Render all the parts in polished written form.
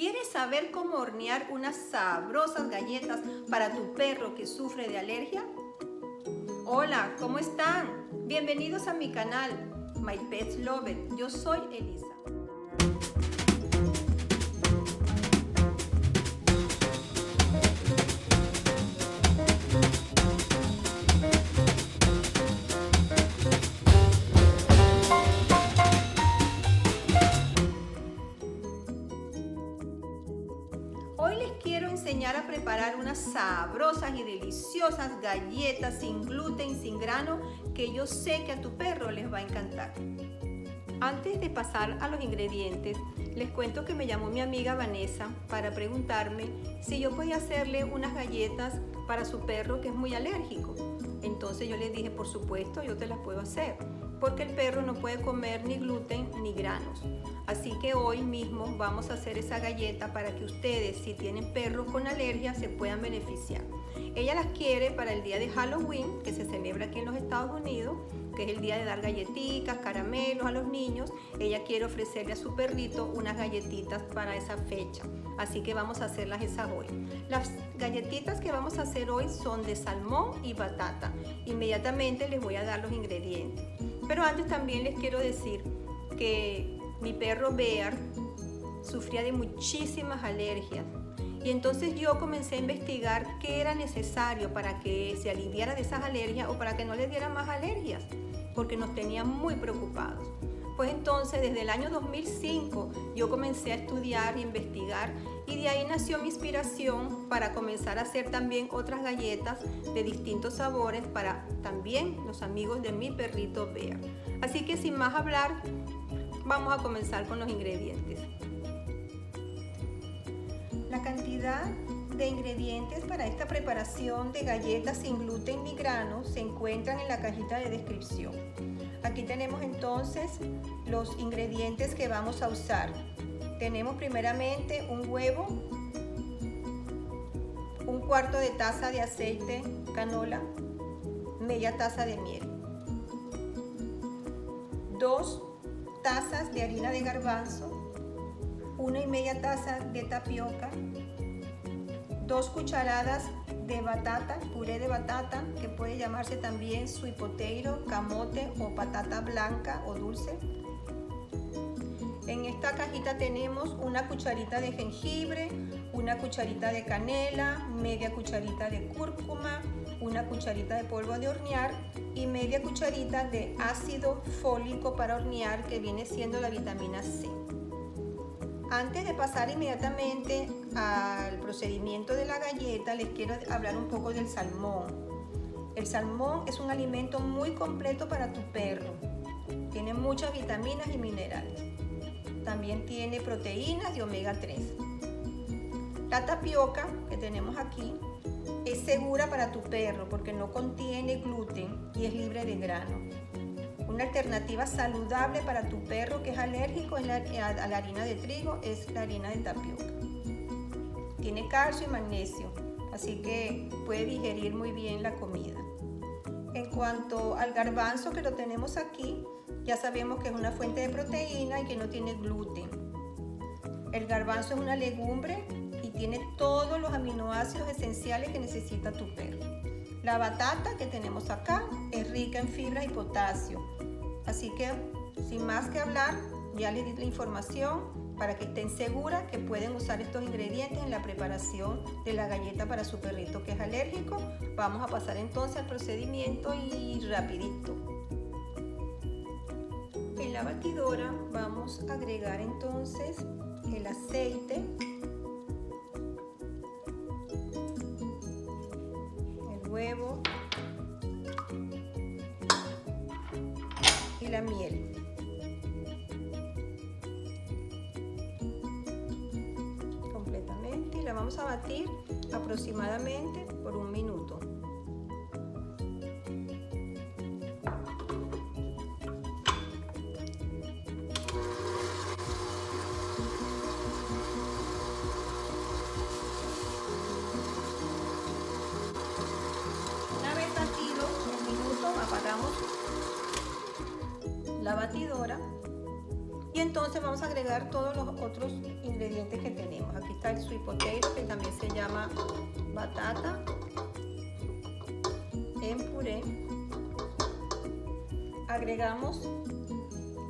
¿Quieres saber cómo hornear unas sabrosas galletas para tu perro que sufre de alergia? Hola, ¿cómo están? Bienvenidos a mi canal, My Pets Love It. Yo soy Elisa. Hoy les quiero enseñar a preparar unas sabrosas y deliciosas galletas sin gluten y sin grano que yo sé que a tu perro les va a encantar. Antes de pasar a los ingredientes, les cuento que me llamó mi amiga Vanessa para preguntarme si yo podía hacerle unas galletas para su perro que es muy alérgico. Entonces yo le dije, por supuesto, yo te las puedo hacer, porque el perro no puede comer ni gluten ni granos. Así que hoy mismo vamos a hacer esa galleta para que ustedes, si tienen perros con alergia, se puedan beneficiar. Ella las quiere para el día de Halloween, que se celebra aquí en los Estados Unidos, que es el día de dar galletitas, caramelos a los niños. Ella quiere ofrecerle a su perrito unas galletitas para esa fecha. Así que vamos a hacerlas esas hoy. Las galletitas que vamos a hacer hoy son de salmón y batata. Inmediatamente les voy a dar los ingredientes. Pero antes también les quiero decir que mi perro Bear sufría de muchísimas alergias. Y entonces yo comencé a investigar qué era necesario para que se aliviara de esas alergias o para que no le diera más alergias, porque nos tenía muy preocupados. Pues entonces desde el año 2005 yo comencé a estudiar e investigar y de ahí nació mi inspiración para comenzar a hacer también otras galletas de distintos sabores para también los amigos de mi perrito Bear. Así que sin más hablar, vamos a comenzar con los ingredientes. La cantidad de ingredientes para esta preparación de galletas sin gluten ni granos se encuentran en la cajita de descripción. Aquí tenemos entonces los ingredientes que vamos a usar. Tenemos primeramente un huevo, un cuarto de taza de aceite canola, media taza de miel, 2 tazas de harina de garbanzo, 1,5 tazas de tapioca, 2 cucharadas de batata, puré de batata, que puede llamarse también sweet potato, camote o patata blanca o dulce. En esta cajita tenemos una cucharita de jengibre, una cucharita de canela, media cucharita de cúrcuma, una cucharita de polvo de hornear y media cucharita de ácido fólico para hornear, que viene siendo la vitamina C. Antes de pasar inmediatamente al procedimiento de la galleta, les quiero hablar un poco del salmón. El salmón es un alimento muy completo para tu perro. Tiene muchas vitaminas y minerales. También tiene proteínas y omega 3. La tapioca que tenemos aquí es segura para tu perro porque no contiene gluten y es libre de grano. Una alternativa saludable para tu perro que es alérgico a la harina de trigo es la harina de tapioca. Tiene calcio y magnesio, así que puede digerir muy bien la comida. En cuanto al garbanzo, que lo tenemos aquí, ya sabemos que es una fuente de proteína y que no tiene gluten. El garbanzo es una legumbre y tiene todos los aminoácidos esenciales que necesita tu perro. La batata que tenemos acá es rica en fibra y potasio. Así que, sin más que hablar, ya les di la información para que estén seguras que pueden usar estos ingredientes en la preparación de la galleta para su perrito que es alérgico. Vamos a pasar entonces al procedimiento y rapidito. En la batidora vamos a agregar entonces el aceite, el huevo y la miel. Completamente, y la vamos a batir aproximadamente por 1 minuto. Una vez batido el minuto, apagamos la batidora y entonces vamos a agregar todos los otros ingredientes que tenemos. está el sweet potato, que también se llama batata en puré. Agregamos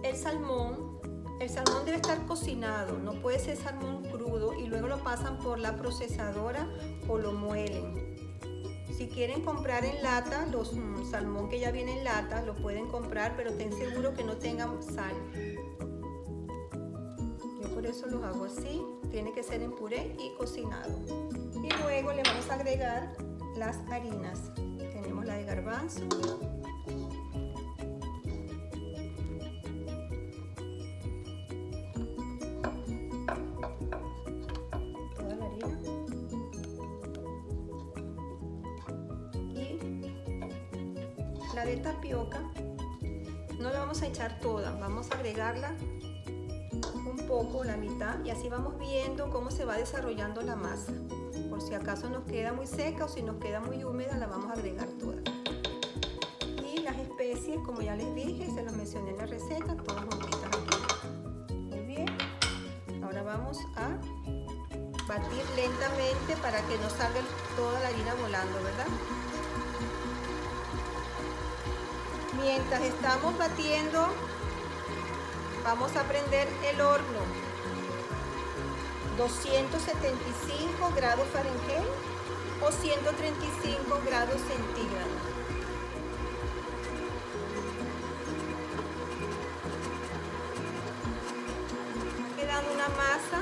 el salmón. El salmón debe estar cocinado, no puede ser salmón crudo, y luego lo pasan por la procesadora o lo muelen. Si quieren comprar en lata, los salmón que ya viene en lata, lo pueden comprar, pero estén seguros que no tengan sal. Yo por eso los hago así, tiene que ser en puré y cocinado. Y luego le vamos a agregar las harinas. Tenemos la de garbanzo, toda la harina, y la de tapioca. No la vamos a echar toda, vamos a agregarla un poco, la mitad, y así vamos viendo cómo se va desarrollando la masa. Por si acaso nos queda muy seca o si nos queda muy húmeda, la vamos a agregar toda. Y las especies, como ya les dije, se las mencioné en la receta, todas juntitas aquí. Muy bien. Ahora vamos a batir lentamente para que no salga toda la harina volando, ¿verdad? Mientras estamos batiendo, vamos a prender el horno. 275 grados Fahrenheit o 135 grados centígrados. Quedando una masa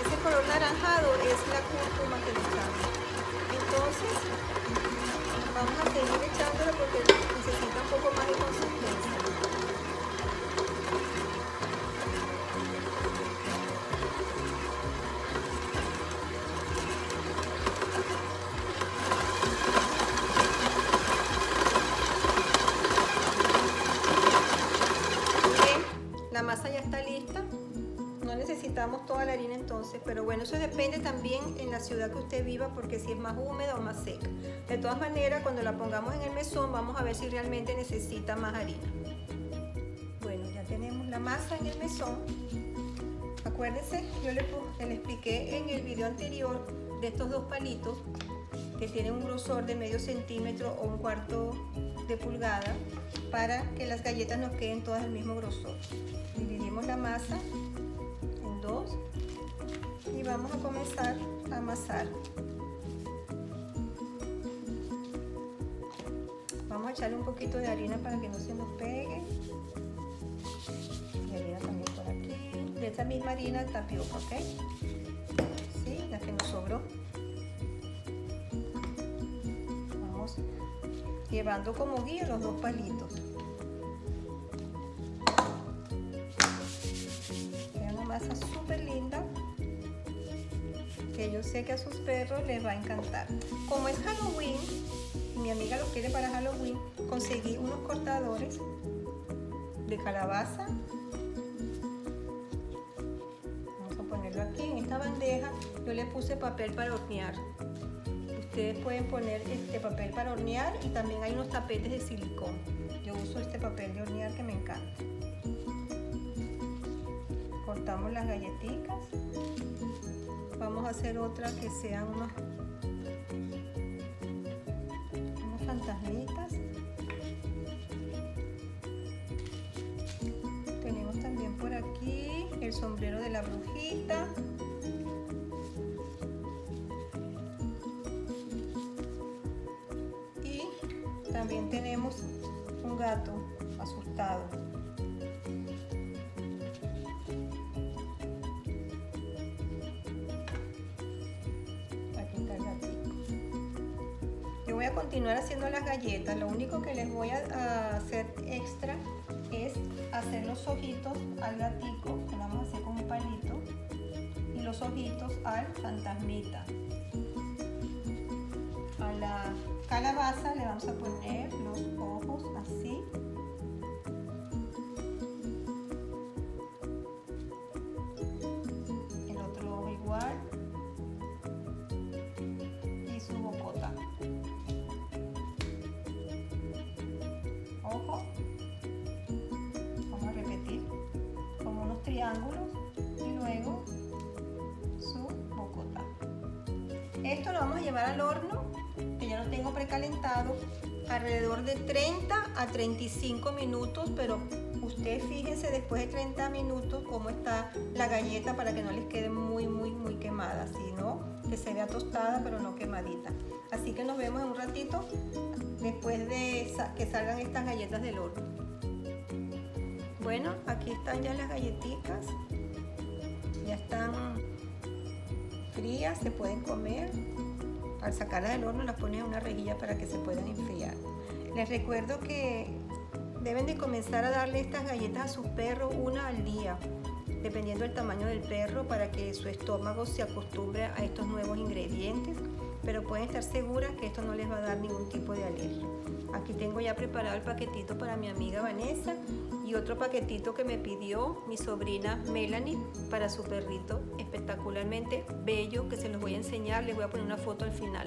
ese color naranjado es la cúrcuma que le echamos. Entonces vamos a seguir echándolo porque necesita un poco más de consistencia. Bien, la masa ya está lista. No necesitamos toda la harina entonces, pero bueno, eso depende también en la ciudad que usted viva, porque si es más húmeda o más seca. De todas maneras, cuando la pongamos en el mesón, vamos a ver si realmente necesita más harina. Bueno, ya tenemos la masa en el mesón. Acuérdense, yo le expliqué en el video anterior de estos dos palitos que tienen un grosor de medio centímetro o un cuarto de pulgada, para que las galletas nos queden todas del mismo grosor. Dividimos la masa en dos y vamos a comenzar a amasar. Vamos a echarle un poquito de harina para que no se nos pegue. Y harina también por aquí. De esa misma harina de tapioca, ¿ok? Sí, la que nos sobró. Vamos llevando como guía los dos palitos. Queda una masa súper linda, que yo sé que a sus perros les va a encantar. Como es Halloween, y mi amiga lo quiere para Halloween, conseguí unos cortadores de calabaza. Vamos a ponerlo aquí en esta bandeja. Yo le puse papel para hornear. Ustedes pueden poner este papel para hornear, y también hay unos tapetes de silicón. Yo uso este papel de hornear que me encanta. Cortamos las galletitas. Vamos a hacer otra que sean unos fantasmitas. Tenemos también por aquí el sombrero de la brujita. Y también tenemos un gato asustado. Yo voy a continuar haciendo las galletas. Lo único que les voy a hacer extra es hacer los ojitos al gatico, que lo vamos a hacer con un palito, y los ojitos al fantasmita. A la calabaza le vamos a poner los ojos así. El otro ojo igual. Y su bocota. Ojo ángulos y luego su bocota. Esto lo vamos a llevar al horno, que ya lo tengo precalentado, alrededor de 30 a 35 minutos, pero ustedes fíjense después de 30 minutos cómo está la galleta para que no les quede muy quemada, sino que se vea tostada pero no quemadita. Así que nos vemos en un ratito después de que salgan estas galletas del horno. Bueno, aquí están ya las galletitas, ya están frías, se pueden comer. Al sacarlas del horno las ponen en una rejilla para que se puedan enfriar. Les recuerdo que deben de comenzar a darle estas galletas a sus perros una al día, dependiendo del tamaño del perro, para que su estómago se acostumbre a estos nuevos ingredientes, pero pueden estar seguras que esto no les va a dar ningún tipo de alergia. Aquí tengo ya preparado el paquetito para mi amiga Vanessa y otro paquetito que me pidió mi sobrina Melanie para su perrito espectacularmente bello, que se los voy a enseñar, les voy a poner una foto al final.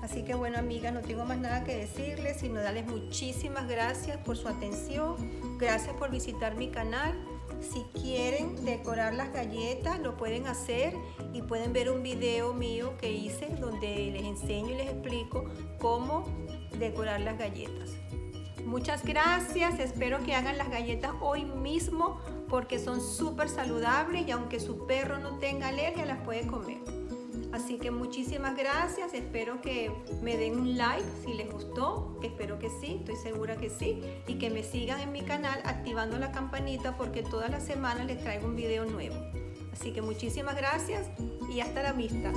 Así que bueno, amigas, no tengo más nada que decirles, sino darles muchísimas gracias por su atención, gracias por visitar mi canal. Si quieren decorar las galletas, lo pueden hacer y pueden ver un video mío que hice donde les enseño y les explico cómo decorar las galletas. Muchas gracias, espero que hagan las galletas hoy mismo porque son súper saludables y aunque su perro no tenga alergia, las puede comer. Así que muchísimas gracias, espero que me den un like si les gustó, espero que sí, estoy segura que sí, y que me sigan en mi canal activando la campanita porque todas las semanas les traigo un video nuevo. Así que muchísimas gracias y hasta la vista.